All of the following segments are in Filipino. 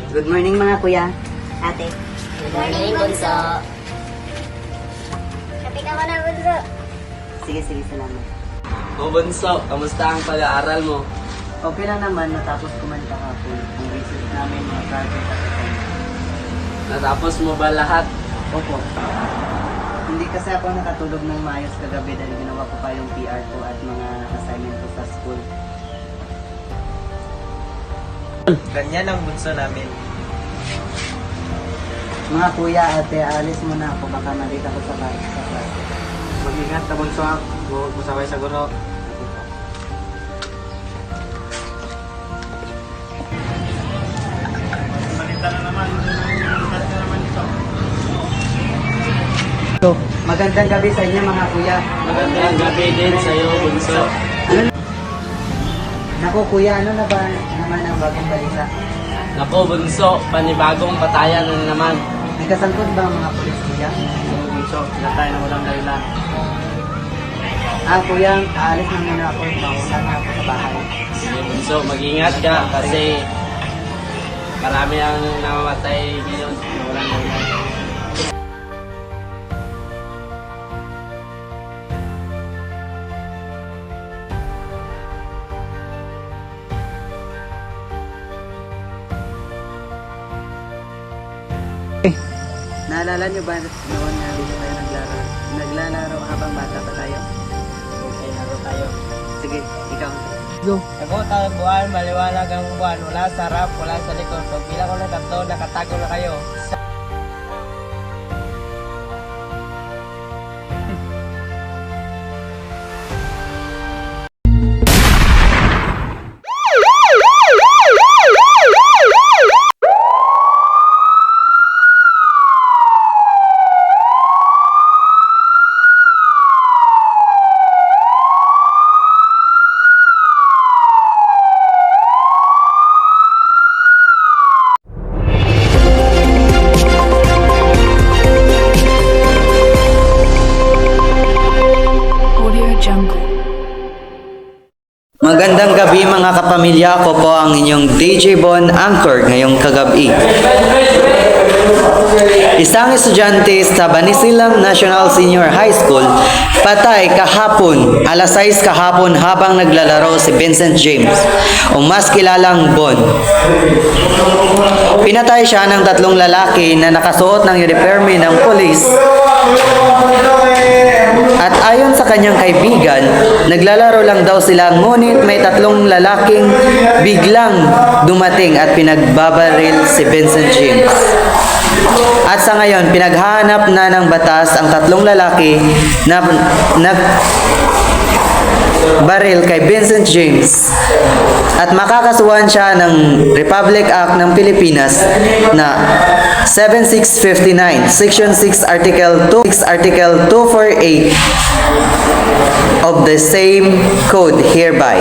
Good morning mga kuya. Ate. Good morning, Bunso. Kapi ka muna, Bunso. Sige, salamat. O Bunso, kamusta ang pag-aaral mo? Okay lang naman, natapos ko man kahapon ang research namin mga project at assignment. Natapos mo ba lahat? Opo. Hindi kasi ako nakatulog ng maayos kagabi dahil ginawa ko pa yung PR ko at mga assignment ko sa school. Ganyan ang bunso namin. Mga kuya, ate, alis muna ako. Baka malita ko sa class. Mag-ingat ka bunso. Huwag mo sabay sa guro. So, magandang gabi sa inyo mga kuya. Magandang gabi din sa iyo, Bunso. Naku kuya, ano na ba naman ang bagong balita? Naku, Bunso, panibagong patayan na naman. May kasangkot ba ang mga pulis kuya? Bunso, sila tayo na walang dahilan. Kuya, aalis na muna ako. Mauna na ako sa bahay. Sige, Bunso, mag-ingat ka kasi marami ang namamatay ngayon na walang dahilan. Naalala niyo ba noon na dito tayo naglalaro habang bata pa tayo? Okay, laro tayo. Sige, ikaw. Sagot ang buwan, maliwanag ang buwan. Wala sa harap, wala sa likod. Pag bilang ko ng tatlo, nakatago na kayo. Magandang gabi mga kapamilya. Ako po ang inyong DJ Bon Anchor ngayong kagabi. Isang estudyante sa Banisilang National Senior High School patay kahapon, alas 6 kahapon habang naglalaro si Vincent James o mas kilalang Bon. Pinatay siya ng tatlong lalaki na nakasuot ng uniforme ng polis. At ayon sa kanyang kaibigan, naglalaro lang daw sila ngunit may tatlong lalaking biglang dumating at pinagbabaril si Vincent James. At sa ngayon, pinaghahanap na ng batas ang tatlong lalaki na baril kay Vincent James at makakasuhan siya ng Republic Act ng Pilipinas na 7659, Section 6, Article 248 of the same code hereby.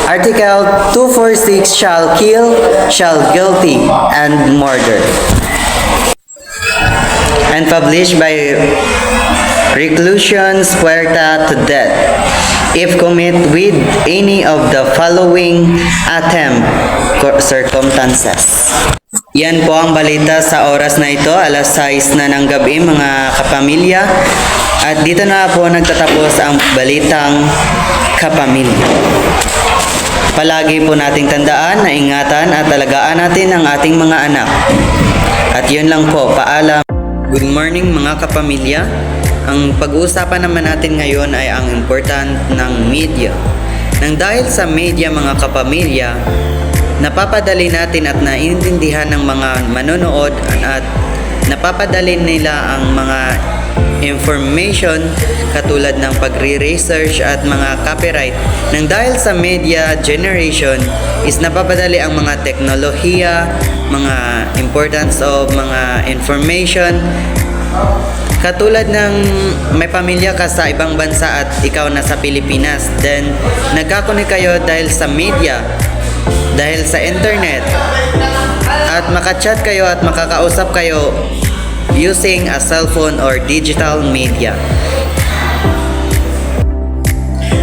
Article 246 shall kill, shall guilty, and murder. And published by Reclusion Puerta to death if commit with any of the following attempt circumstances. Yan po ang balita sa oras na ito, alas 6 na ng gabi mga kapamilya. At dito na po nagtatapos ang balitang kapamilya. Palagi po nating tandaan na ingatan at alagaan natin ang ating mga anak. At yun lang po, paalam. Good morning mga kapamilya. Ang pag-uusapan naman natin ngayon ay ang important ng media. Nang dahil sa media mga kapamilya, napapadali natin at naiintindihan ng mga manonood at napapadali nila ang mga information katulad ng pagre-research at mga copyright. Nang dahil sa media generation is napapadali ang mga teknolohiya, mga importance of mga information. Katulad ng may pamilya ka sa ibang bansa at ikaw nasa Pilipinas, then nagkakunik kayo dahil sa media, dahil sa internet, at makachat kayo at makakausap kayo using a cellphone or digital media.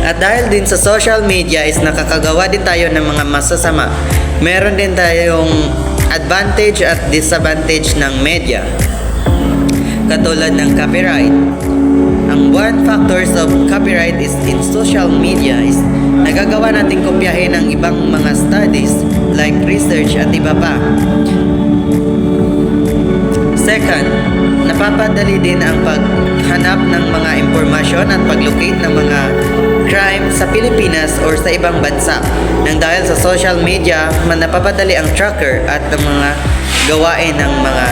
At dahil din sa social media is nakakagawa din tayo ng mga masasama, meron din tayong advantage at disadvantage ng media. Katulad ng copyright. Ang one factors of copyright is in social media is nagagawa natin kopyahin ang ibang mga studies like research at iba pa. Second, napapadali din ang paghanap ng mga impormasyon at paglocate ng mga crime sa Pilipinas or sa ibang bansa. Nang dahil sa social media, napapadali ang tracker at ang mga gawain ng mga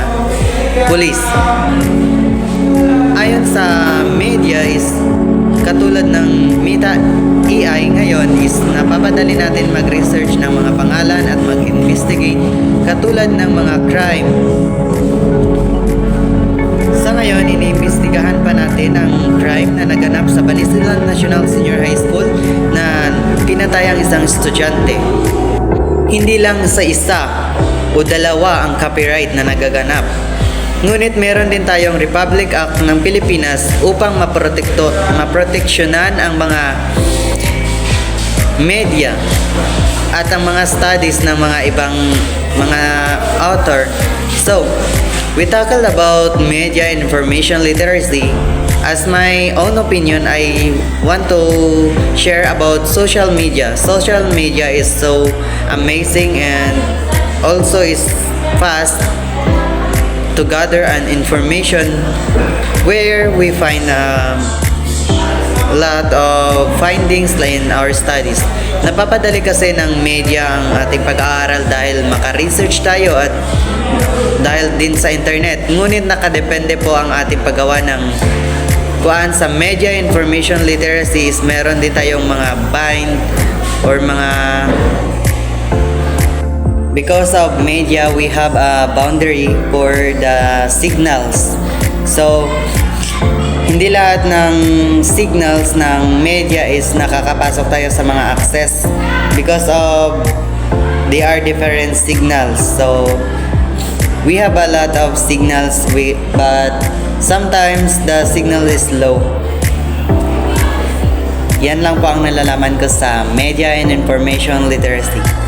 pulis. Ayon sa media is katulad ng Meta AI ngayon is napapadali natin mag-research ng mga pangalan at mag-investigate katulad ng mga crime. Sa ngayon, iniimbestigahan pa natin ang crime na naganap sa Balisilan National Senior High School na pinatay ang isang estudyante. Hindi lang sa isa o dalawa ang copyright na nagaganap. Ngunit meron din tayong Republic Act ng Pilipinas upang maproteksyonan ang mga media at ang mga studies ng mga ibang mga author. So, we tackled about media and information literacy. As my own opinion, I want to share about social media. Social media is so amazing and also is fast to gather an information where we find a lot of findings in our studies. Napapadali kasi ng media ang ating pag-aaral dahil maka-research tayo at dahil din sa internet. Ngunit nakadepende po ang ating paggawa ng kuan sa media information literacy is meron din tayong mga bind or mga because of media we have a boundary for the signals. So hindi lahat ng signals ng media is nakakapasok tayo sa mga access because of they are different signals. So we have a lot of signals but sometimes the signal is low. Yan lang po ang nalalaman ko sa media and information literacy.